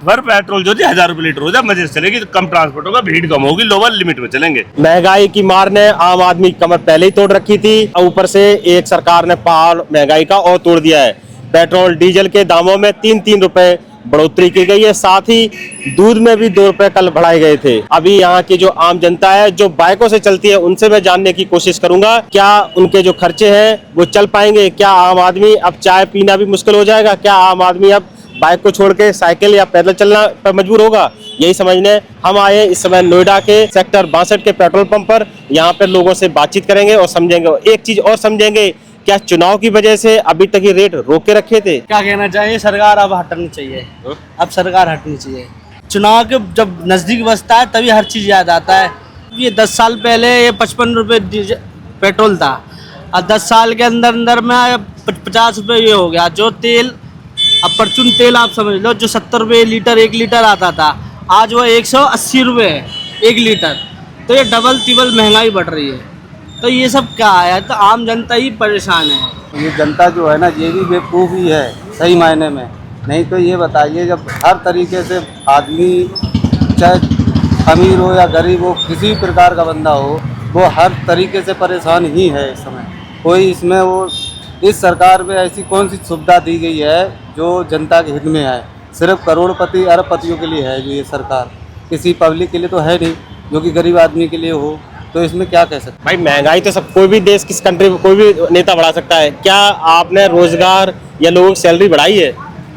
पर पेट्रोल जो 1000 रुपये लीटर हो जाए मजे से चलेगी, तो कम ट्रांसपोर्ट होगा, भीड़ कम होगी, लोअर लिमिट में चलेंगे। महंगाई की मार ने आम आदमी की कमर पहले ही तोड़ रखी थी, ऊपर से एक सरकार ने पहाड़ महंगाई का और तोड़ दिया है। पेट्रोल डीजल के दामों में 3-3 रुपए बढ़ोतरी की गई है, साथ ही दूध में भी 2 रुपए कल बढ़ाए गए थे। अभी यहाँ की जो आम जनता है जो बाइकों से चलती है, उनसे मैं जानने की कोशिश करूंगा क्या उनके जो खर्चे हैं वो चल पाएंगे। क्या आम आदमी अब चाय पीना भी मुश्किल हो जाएगा? क्या आम आदमी अब बाइक को छोड़ के साइकिल या पैदल चलना पर मजबूर होगा? यही समझने हम आए इस समय नोएडा के सेक्टर 62 के पेट्रोल पंप पर। यहाँ पे लोगों से बातचीत करेंगे और समझेंगे, एक चीज और समझेंगे, क्या चुनाव की वजह से अभी तक ये रेट रोक के रखे थे? क्या कहना चाहिए, सरकार अब हटनी चाहिए। अब सरकार हटनी चाहिए। चुनाव के जब नजदीक बसता है तभी हर चीज याद आता है। ये 10 साल पहले ये 55 रुपये पेट्रोल था, और 10 साल के अंदर अंदर में 50 रुपये ये हो गया। जो तेल, अब परचून तेल आप समझ लो, जो 70 रुपये लीटर 1 लीटर आता था, आज वो 180 रुपये है 1 लीटर। तो ये डबल तिबल महंगाई बढ़ रही है। तो ये सब क्या है, तो आम जनता ही परेशान है। ये जनता जो है ना, ये भी बेवकूफ़ ही है सही मायने में। नहीं तो ये बताइए, जब हर तरीके से आदमी, चाहे अमीर हो या गरीब हो, किसी प्रकार का बंदा हो, वो हर तरीके से परेशान ही है इस समय। कोई इसमें वो इस सरकार में ऐसी कौन सी सुविधा दी गई है जो जनता के हित में है? सिर्फ करोड़पति अरबपतियों के लिए है जो ये सरकार, किसी पब्लिक के लिए तो है नहीं, जो कि गरीब आदमी के लिए हो। तो इसमें क्या कह सकते? भाई महंगाई तो सब, कोई भी देश, किस कंट्री में कोई भी नेता बढ़ा सकता है। क्या आपने रोजगार या लोगों की सैलरी बढ़ाई है?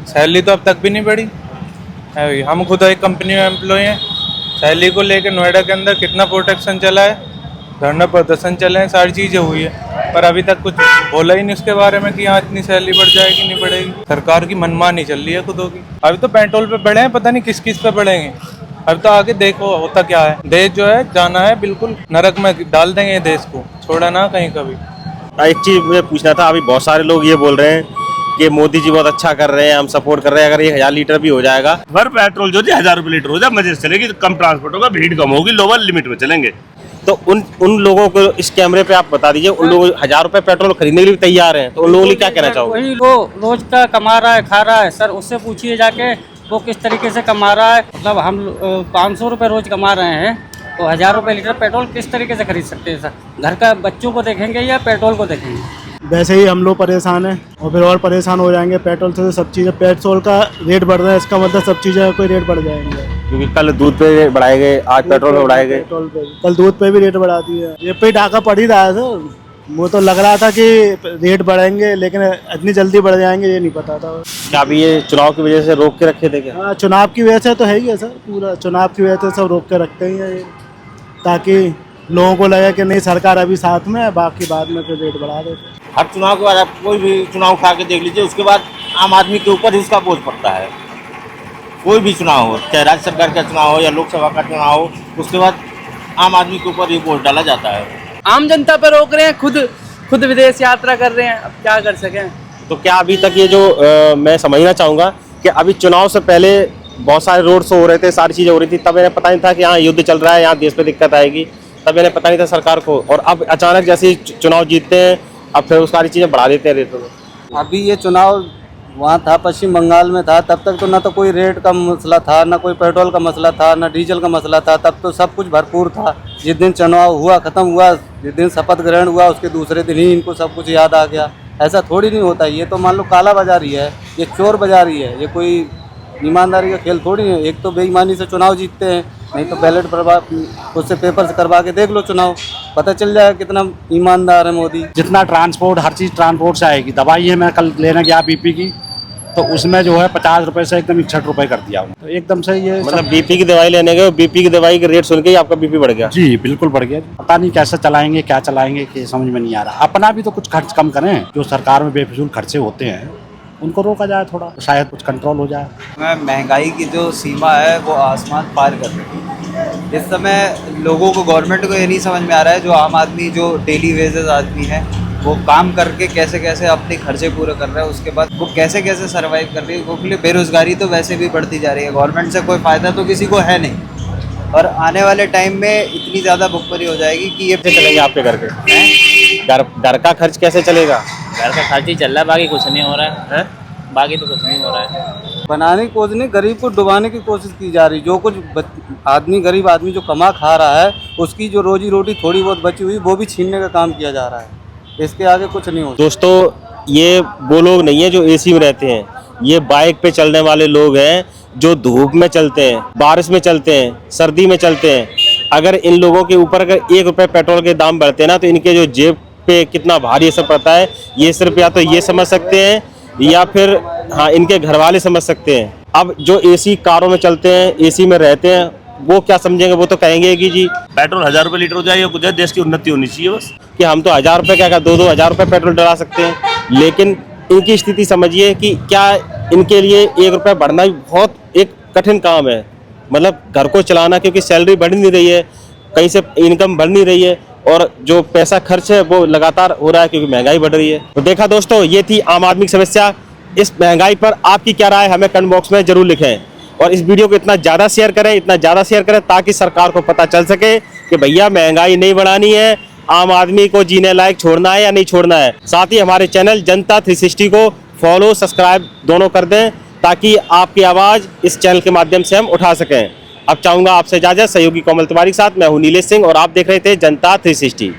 सैलरी तो अब तक भी नहीं बढ़ी। हम खुद एक कंपनी में एम्प्लॉय हैं। सैलरी को लेकर नोएडा के अंदर कितना प्रोटेक्शन चला है, धरना प्रदर्शन चले हैं, सारी चीज़ें हुई है, पर अभी तक कुछ बोला ही नहीं उसके बारे में कि यहाँ इतनी सैलरी बढ़ जाएगी नहीं बढ़ेगी। सरकार की मनमानी चल रही है खुदों की। अभी तो पेट्रोल पे बढ़े हैं, पता नहीं किस किस पे बढ़ेंगे। अब तो आगे देखो होता क्या है। देश जो है जाना है बिल्कुल नरक में डाल देंगे देश को, छोड़ा ना कहीं कभी। एक चीज मुझे पूछना था, अभी बहुत सारे लोग ये बोल रहे हैं कि मोदी जी बहुत अच्छा कर रहे हैं, हम सपोर्ट कर रहे हैं, अगर ये 1000 लीटर भी हो जाएगा। पर पेट्रोल जो 1000 रुपये लीटर हो जाए मजे से चलेगी, तो कम ट्रांसपोर्ट होगा, भीड़ कम होगी, लोअर लिमिट में चलेंगे। तो उन लोगों को इस कैमरे पे आप बता दीजिए, उन लोगों 1000 रुपए पेट्रोल खरीदने के लिए भी तैयार हैं, तो उन लोगों के लिए क्या कहना चाहोगे? वही वो रोज का कमा रहा है, खा रहा है सर, उससे पूछिए जाके वो किस तरीके से कमा रहा है। मतलब हम 500 रुपये रोज कमा रहे हैं, तो 1000 रुपये लीटर पेट्रोल किस तरीके से खरीद सकते हैं सर? घर का बच्चों को देखेंगे या पेट्रोल को देखेंगे? वैसे ही हम लोग परेशान हैं और फिर और परेशान हो जाएंगे। पेट्रोल से सब चीज़ें, पेट्रोल का रेट बढ़ रहा है, इसका मतलब सब चीज़ें का कोई रेट बढ़ जाएंगे। क्योंकि कल दूध पे बढ़ाए गए, आज पेट्रोल पे बढ़ाए गए। पेट्रोल पे, कल दूध पे भी रेट बढ़ा दिए। ये पे डाका पड़ ही रहा है सर। वो तो लग रहा था कि रेट बढ़ेंगे, लेकिन इतनी जल्दी बढ़ जाएंगे ये नहीं पता था। क्या अभी ये चुनाव की वजह से रोक के रखे थे क्या? हाँ, चुनाव की वजह से तो है ही है सर, पूरा चुनाव की वजह से सब रोक के रखते ही हैं, ताकि लोगों को लगे कि नहीं सरकार अभी साथ में है, बाकी बाद में फिर रेट बढ़ा देते। हर चुनाव के बाद आप कोई भी चुनाव उठा के देख लीजिए, उसके बाद आम आदमी के ऊपर ही उसका बोझ पड़ता है। कोई भी चुनाव हो, चाहे राज्य सरकार का चुनाव हो या लोकसभा का चुनाव हो, उसके बाद आम आदमी के ऊपर ये बोझ डाला जाता है। आम जनता पर रोक रहे हैं, खुद विदेश यात्रा कर रहे हैं, अब क्या कर सकें। तो क्या अभी तक ये जो मैं समझना चाहूँगा कि अभी चुनाव से पहले बहुत सारे रोड शो हो रहे थे, सारी चीज़ें हो रही थी, तब इन्हें पता नहीं था कि यहाँ युद्ध चल रहा है, यहाँ देश पे दिक्कत आएगी, तब इन्हें पता नहीं था सरकार को। और अब अचानक जैसे ही चुनाव जीतते हैं, अब फिर सारी चीज़ें बढ़ा देते हैं रेटों में। अभी ये चुनाव वहाँ था, पश्चिम बंगाल में था, तब तक तो ना तो कोई रेट का मसला था, ना कोई पेट्रोल का मसला था, ना डीजल का मसला था। तब तो सब कुछ भरपूर था। जिस दिन चुनाव हुआ, ख़त्म हुआ, जिस दिन शपथ ग्रहण हुआ, उसके दूसरे दिन ही इनको सब कुछ याद आ गया। ऐसा थोड़ी नहीं होता। ये तो मान लो काला बाजारी है, ये चोर बाजारी है, ये कोई ईमानदारी का खेल थोड़ी है। एक तो बेईमानी से चुनाव जीतते हैं, नहीं तो बैलेट उससे पेपर से करवा के देख लो चुनाव, पता चल जाएगा कितना ईमानदार है मोदी। जितना ट्रांसपोर्ट, हर चीज़ ट्रांसपोर्ट से आएगी। दवाई है, मैं कल लेने गया बीपी की, तो उसमें जो है 50 रुपये से एकदम 61 रुपये कर दिया। तो एकदम से ये मतलब बीपी की दवाई लेने गए, बीपी की दवाई के रेट सुन के ही आपका बीपी बढ़ गया? जी बिल्कुल बढ़ गया। पता नहीं कैसे चलाएंगे, क्या चलाएंगे, कि समझ में नहीं आ रहा। अपना भी तो कुछ खर्च कम करें, जो सरकार में बेफिजूल खर्चे होते हैं उनको रोका जाए थोड़ा, तो शायद कुछ कंट्रोल हो जाए। महंगाई की जो सीमा है वो आसमान पार कर रही है इस समय। लोगों को, गवर्नमेंट को ये नहीं समझ में आ रहा है, जो आम आदमी, जो डेली वेजेस आदमी है, वो काम करके कैसे कैसे अपने खर्चे पूरे कर रहा है, उसके बाद वो कैसे कैसे सर्वाइव कर रही है। क्योंकि बेरोजगारी तो वैसे भी बढ़ती जा रही है, गवर्नमेंट से कोई फ़ायदा तो किसी को है नहीं। और आने वाले टाइम में इतनी ज़्यादा भुखमरी हो जाएगी कि ये कैसे चलेंगे आपके घर के? घर का खर्च कैसे चलेगा? घर का खर्च ही चल रहा है, बाकी कुछ नहीं हो रहा है। बाकी तो कुछ नहीं हो रहा है। बनाने की कोशिश नहीं, गरीब को डुबाने की कोशिश की जा रही। जो कुछ आदमी, गरीब आदमी जो कमा खा रहा है, उसकी जो रोजी रोटी थोड़ी बहुत बची हुई वो भी छीनने का काम किया जा रहा है। इसके आगे कुछ नहीं हो। दोस्तों ये वो लोग नहीं है जो एसी में रहते हैं, ये बाइक पे चलने वाले लोग हैं जो धूप में चलते हैं, बारिश में चलते हैं, सर्दी में चलते हैं। अगर इन लोगों के ऊपर अगर 1 रुपये पेट्रोल के दाम बढ़ते हैं ना, तो इनके जो जेब पे कितना भारी असर पड़ता है, ये सिर्फ या तो ये समझ सकते हैं या फिर हाँ इनके घर वाले समझ सकते हैं। अब जो एसी कारों में चलते हैं, एसी में रहते हैं, वो क्या समझेंगे? वो तो कहेंगे कि जी पेट्रोल 1000 रुपये लीटर हो जाए, कुछ है, देश की उन्नति होनी चाहिए बस। कि हम तो 1000 रुपये क्या 2-2 हज़ार रुपये पेट्रोल डला सकते हैं। लेकिन इनकी स्थिति समझिए कि क्या इनके लिए 1 रुपये बढ़ना भी बहुत एक कठिन काम है। मतलब घर को चलाना, क्योंकि सैलरी बढ़ नहीं रही है, कहीं से इनकम बढ़ नहीं रही है, और जो पैसा खर्च है वो लगातार हो रहा है क्योंकि महंगाई बढ़ रही है। तो देखा दोस्तों, ये थी आम आदमी की समस्या। इस महंगाई पर आपकी क्या राय, हमें कमेंट बॉक्स में जरूर लिखें, और इस वीडियो को इतना ज़्यादा शेयर करें ताकि सरकार को पता चल सके कि भैया महंगाई नहीं बढ़ानी है, आम आदमी को जीने लायक छोड़ना है या नहीं छोड़ना है। साथ ही हमारे चैनल जनता 360 को फॉलो, सब्सक्राइब दोनों कर दें ताकि आपकी आवाज़ इस चैनल के माध्यम से हम उठा सकें। अब चाहूँगा आपसे इजाज़त, सहयोगी कोमल तिवारी के साथ मैं हूँ नीलेश सिंह, और आप देख रहे थे जनता 360।